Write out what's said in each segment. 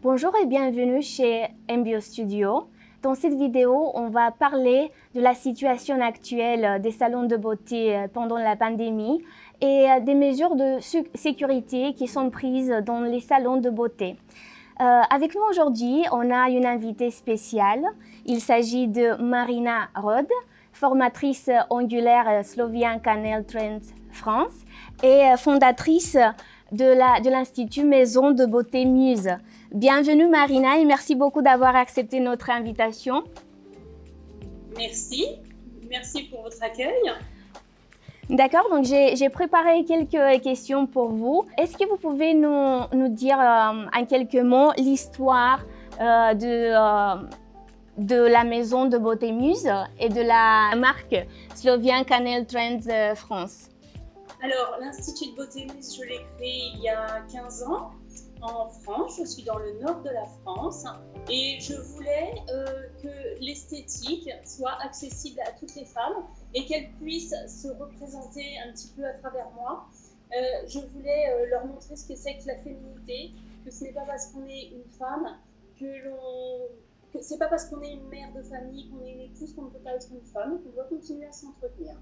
Bonjour et bienvenue chez MBO Studio. Dans cette vidéo, on va parler de la situation actuelle des salons de beauté pendant la pandémie et des mesures de sécurité qui sont prises dans les salons de beauté. Avec nous aujourd'hui, on a une invitée spéciale. Il s'agit de Marina Rod, formatrice angulaire Slovianka Nail Trends France et fondatrice de l'Institut Maison de Beauté Muse. Bienvenue Marina et merci beaucoup d'avoir accepté notre invitation. Merci pour votre accueil. D'accord, donc j'ai préparé quelques questions pour vous. Est-ce que vous pouvez nous dire en quelques mots l'histoire de la Maison de Beauté Muse et de la marque Slovianka Nail Trends France? Alors, l'Institut de Beauté Muse, je l'ai créé il y a 15 ans en France. Je suis dans le nord de la France et je voulais que l'esthétique soit accessible à toutes les femmes et qu'elles puissent se représenter un petit peu à travers moi. Je voulais leur montrer ce que c'est que la féminité, que ce n'est pas parce qu'on est une femme que c'est pas parce qu'on est une mère de famille, qu'on est une épouse, qu'on ne peut pas être une femme, qu'on doit continuer à s'entretenir.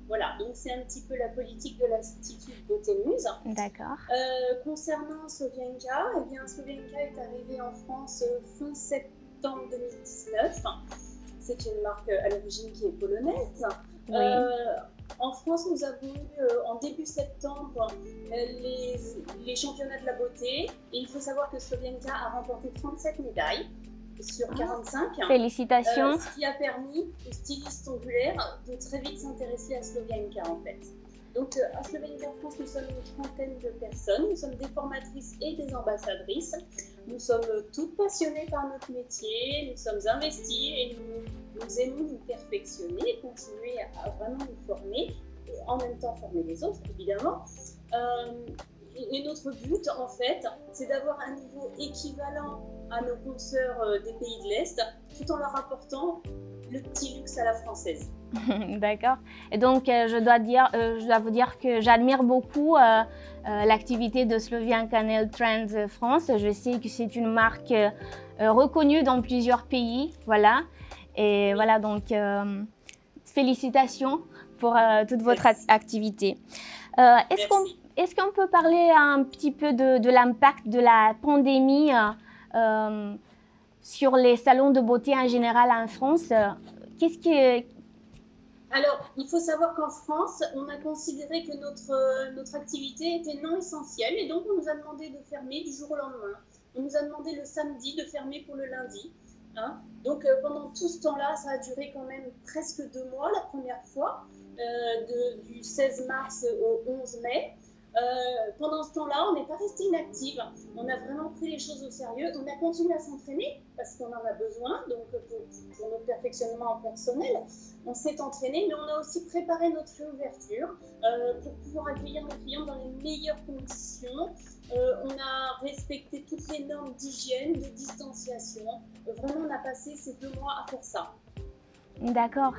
Voilà, donc c'est un petit peu la politique de l'Institut de Beauté Muse. D'accord. Concernant Slovianka, eh bien Slovianka est arrivée en France fin septembre 2019. C'est une marque à l'origine qui est polonaise. Oui. En France, nous avons eu en début septembre les championnats de la beauté. Et il faut savoir que Slovianka a remporté 37 médailles sur 45. Félicitations. Ce qui a permis aux stylistes angulaires de très vite s'intéresser à Slovianka en fait. Donc à Slovianka France, nous sommes une trentaine de personnes. Nous sommes des formatrices et des ambassadrices. Nous sommes toutes passionnées par notre métier. Nous sommes investies et nous aimons nous perfectionner, continuer à vraiment nous former et en même temps former les autres évidemment. Et notre but, en fait, c'est d'avoir un niveau équivalent à nos consoeurs des pays de l'Est, tout en leur apportant le petit luxe à la française. D'accord. Et donc, je dois vous dire que j'admire beaucoup l'activité de Slovianka Nail Trends France. Je sais que c'est une marque reconnue dans plusieurs pays. Voilà. Et voilà, donc, félicitations pour toute votre activité. Est-ce qu'on peut parler un petit peu de l'impact de la pandémie sur les salons de beauté en général en France? Alors, il faut savoir qu'en France, on a considéré que notre activité était non essentielle et donc on nous a demandé de fermer du jour au lendemain. On nous a demandé le samedi de fermer pour le lundi. Hein. Donc, pendant tout ce temps-là, ça a duré quand même presque 2 mois la première fois, du 16 mars au 11 mai. Pendant ce temps-là, on n'est pas resté inactive. On a vraiment pris les choses au sérieux. On a continué à s'entraîner parce qu'on en a besoin, donc pour notre perfectionnement personnel. On s'est entraîné, mais on a aussi préparé notre réouverture pour pouvoir accueillir nos clients dans les meilleures conditions. On a respecté toutes les normes d'hygiène, de distanciation. Vraiment, on a passé ces 2 mois à faire ça. D'accord.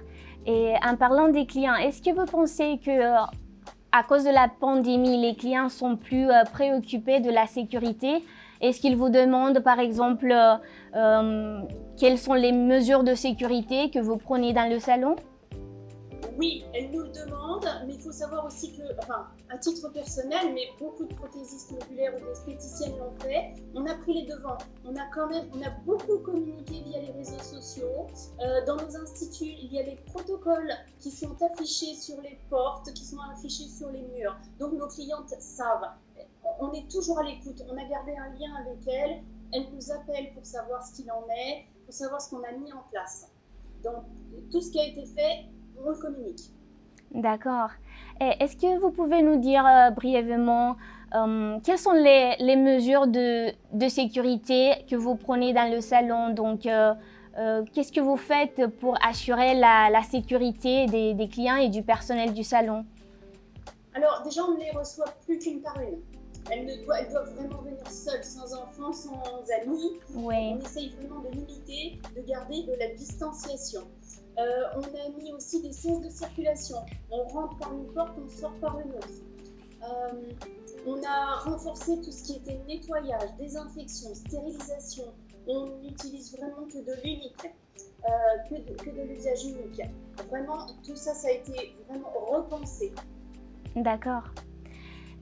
Et en parlant des clients, est-ce que vous pensez que à cause de la pandémie, les clients sont plus préoccupés de la sécurité? Est-ce qu'ils vous demandent, par exemple, quelles sont les mesures de sécurité que vous prenez dans le salon? Oui, elles nous le demandent, mais il faut savoir aussi que, à titre personnel, mais beaucoup de prothésistes angulaires ou d'esthéticiennes l'ont fait, on a pris les devants. On a beaucoup communiqué via les réseaux sociaux. Dans nos instituts, il y a les protocoles qui sont affichés sur les portes, qui sont affichés sur les murs. Donc nos clientes savent. On est toujours à l'écoute. On a gardé un lien avec elles. Elles nous appellent pour savoir ce qu'il en est, pour savoir ce qu'on a mis en place. Donc tout ce qui a été fait, on le communique. D'accord. Est-ce que vous pouvez nous dire brièvement quelles sont les mesures de sécurité que vous prenez dans le salon? Donc, qu'est-ce que vous faites pour assurer la sécurité des clients et du personnel du salon? Alors, déjà, on ne les reçoit plus qu'une par une. Elles doivent vraiment venir seules, sans enfants, sans amis. Oui. On essaye vraiment de limiter, de garder de la distanciation. On a mis aussi des sens de circulation. On rentre par une porte, on sort par une autre. On a renforcé tout ce qui était nettoyage, désinfection, stérilisation. On n'utilise vraiment que de l'unique, que de l'usage unique. Vraiment, tout ça, ça a été vraiment repensé. D'accord.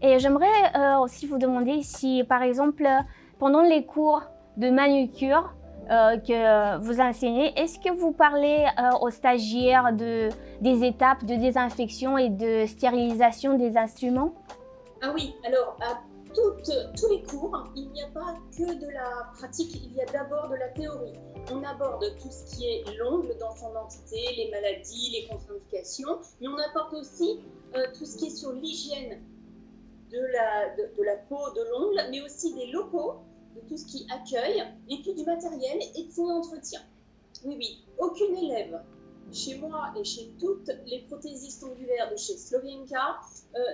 Et j'aimerais aussi vous demander si, par exemple, pendant les cours de manucure que vous enseignez, est-ce que vous parlez aux stagiaires des étapes de désinfection et de stérilisation des instruments? Ah oui, alors à tous les cours, il n'y a pas que de la pratique, il y a d'abord de la théorie. On aborde tout ce qui est l'ongle dans son entité, les maladies, les contre-indications, mais on apporte aussi tout ce qui est sur l'hygiène de la peau, de l'ongle, mais aussi des locaux, de tout ce qui accueille, et puis du matériel et de son entretien. Oui, oui, aucune élève, chez moi et chez toutes les prothésistes ongulaires de chez Slovenka,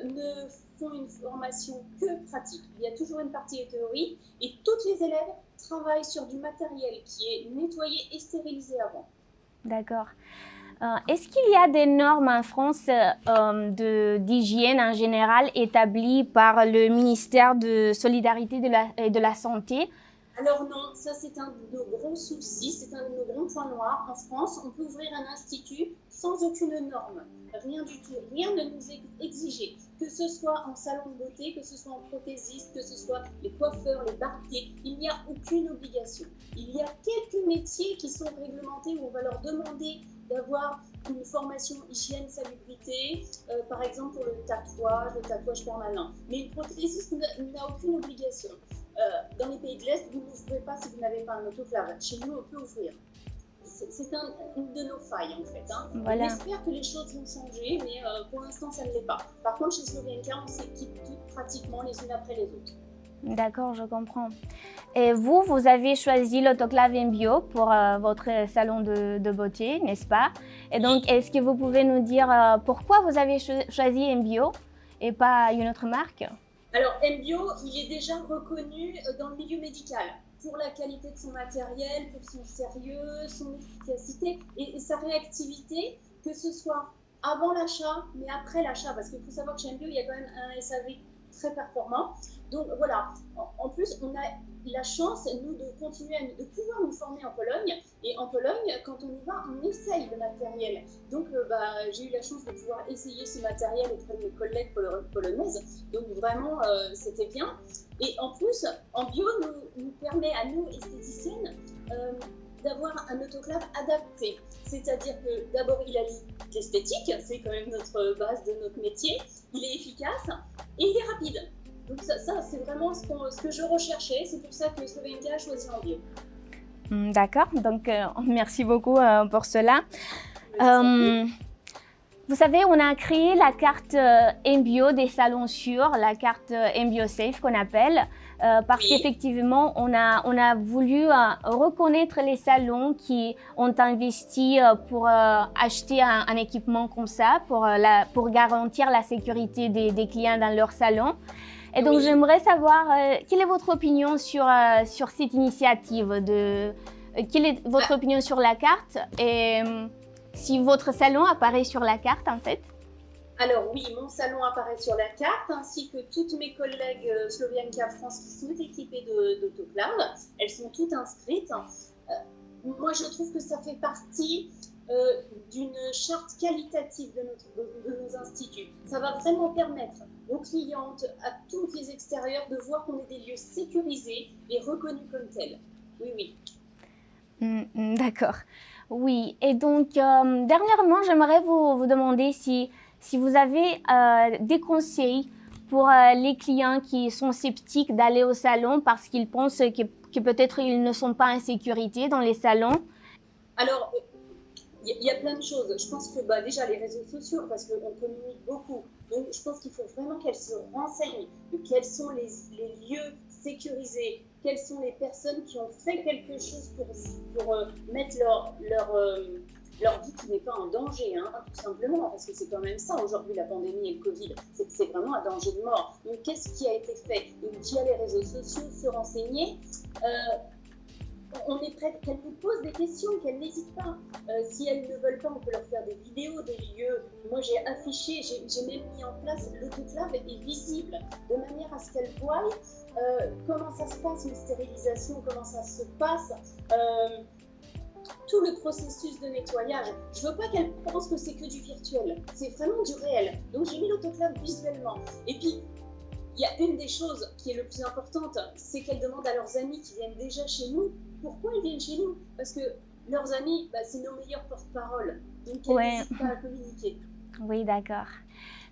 ne font une formation que pratique. Il y a toujours une partie de théorie, et toutes les élèves travaillent sur du matériel qui est nettoyé et stérilisé avant. D'accord. Est-ce qu'il y a des normes en France d'hygiène en général établies par le ministère de Solidarité et de la Santé? Alors non, ça c'est un de nos gros soucis, c'est un de nos grands points noirs. En France, on peut ouvrir un institut sans aucune norme, rien du tout, rien ne nous est exigé, que ce soit en salon de beauté, que ce soit en prothésiste, que ce soit les coiffeurs, les barbiers, il n'y a aucune obligation. Il y a quelques métiers qui sont réglementés où on va leur demander d'avoir une formation hygiène, salubrité, par exemple pour le tatouage permanent. Mais une prothésiste n'a aucune obligation. Dans les pays de l'Est, vous n'ouvrez pas si vous n'avez pas un autoclave. Chez nous, on peut ouvrir. C'est une de nos failles, en fait. Hein. Voilà. On espère que les choses vont changer, mais pour l'instant, ça ne l'est pas. Par contre, chez Slovenka, on s'équipe toutes pratiquement les unes après les autres. D'accord, je comprends. Et vous avez choisi l'autoclave MBio pour votre salon de beauté, n'est-ce pas? Et donc, est-ce que vous pouvez nous dire pourquoi vous avez choisi MBio et pas une autre marque? Alors, MBio, il est déjà reconnu dans le milieu médical pour la qualité de son matériel, pour son sérieux, son efficacité et sa réactivité, que ce soit avant l'achat, mais après l'achat, parce qu'il faut savoir que chez MBio, il y a quand même un SAV très performant. Donc voilà, en plus, on a la chance, nous, de continuer, de pouvoir nous former en Pologne. Et en Pologne, quand on y va, on essaye le matériel. Donc j'ai eu la chance de pouvoir essayer ce matériel auprès de mes collègues polonaises. Donc vraiment, c'était bien. Et en plus, MBio nous permet à nous, esthéticiennes, d'avoir un autoclave adapté. C'est-à-dire que d'abord, il allie l'esthétique, c'est quand même notre base de notre métier. Il est efficace et il est rapide. Donc ça c'est vraiment ce que je recherchais. C'est pour ça que Slovenka a choisi MBio. D'accord, donc merci beaucoup pour cela. Vous savez, on a créé la carte MBio des salons sûrs, la carte MBio Safe qu'on appelle, parce qu'effectivement, on a voulu reconnaître les salons qui ont investi pour acheter un équipement comme ça, pour garantir la sécurité des clients dans leur salon. Et donc, j'aimerais savoir quelle est votre opinion sur cette initiative, quelle est votre opinion sur la carte et si votre salon apparaît sur la carte en fait. Alors oui, mon salon apparaît sur la carte, ainsi que toutes mes collègues Slovenka France qui sont équipées d'autoclaves. Elles sont toutes inscrites. Moi, je trouve que ça fait partie d'une charte qualitative de nos instituts. Ça va vraiment permettre aux clientes, à tous les extérieurs, de voir qu'on est des lieux sécurisés et reconnus comme tels. Oui, oui. D'accord. Oui, et donc dernièrement, j'aimerais vous demander si vous avez des conseils pour les clients qui sont sceptiques d'aller au salon parce qu'ils pensent que peut-être ils ne sont pas en sécurité dans les salons. Alors, il y a plein de choses. Je pense que déjà les réseaux sociaux, parce qu'on communique beaucoup. Donc, je pense qu'il faut vraiment qu'elles se renseignent de quels sont les lieux sécurisés, quelles sont les personnes qui ont fait quelque chose pour mettre leur vie qui n'est pas en danger, hein, tout simplement, parce que c'est quand même ça aujourd'hui, la pandémie et le Covid, c'est vraiment un danger de mort. Donc qu'est-ce qui a été fait? Donc via les réseaux sociaux, se renseigner. on est prêt, qu'elles nous posent des questions, qu'elles n'hésitent pas. Si elles ne veulent pas, on peut leur faire des vidéos des lieux. Moi, j'ai affiché, j'ai même mis en place l'autoclave est visible, de manière à ce qu'elles voient comment ça se passe, une stérilisation, comment ça se passe, tout le processus de nettoyage. Je veux pas qu'elles pensent que c'est que du virtuel, c'est vraiment du réel. Donc, j'ai mis l'autoclave visuellement. Et puis, il y a une des choses qui est le plus importante, c'est qu'elles demandent à leurs amis qui viennent déjà chez nous, pourquoi ils viennent chez nous? Parce que leurs amis, c'est nos meilleurs porte-parole. Donc, elles n'hésitent pas à communiquer. Oui, d'accord.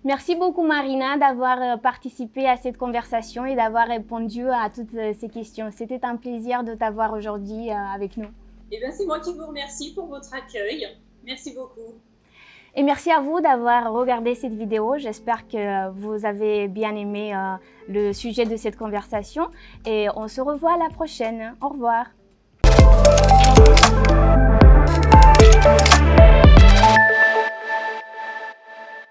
Merci beaucoup Marina d'avoir participé à cette conversation et d'avoir répondu à toutes ces questions. C'était un plaisir de t'avoir aujourd'hui avec nous. Eh bien, c'est moi qui vous remercie pour votre accueil. Merci beaucoup. Et merci à vous d'avoir regardé cette vidéo. J'espère que vous avez bien aimé le sujet de cette conversation. Et on se revoit à la prochaine. Au revoir.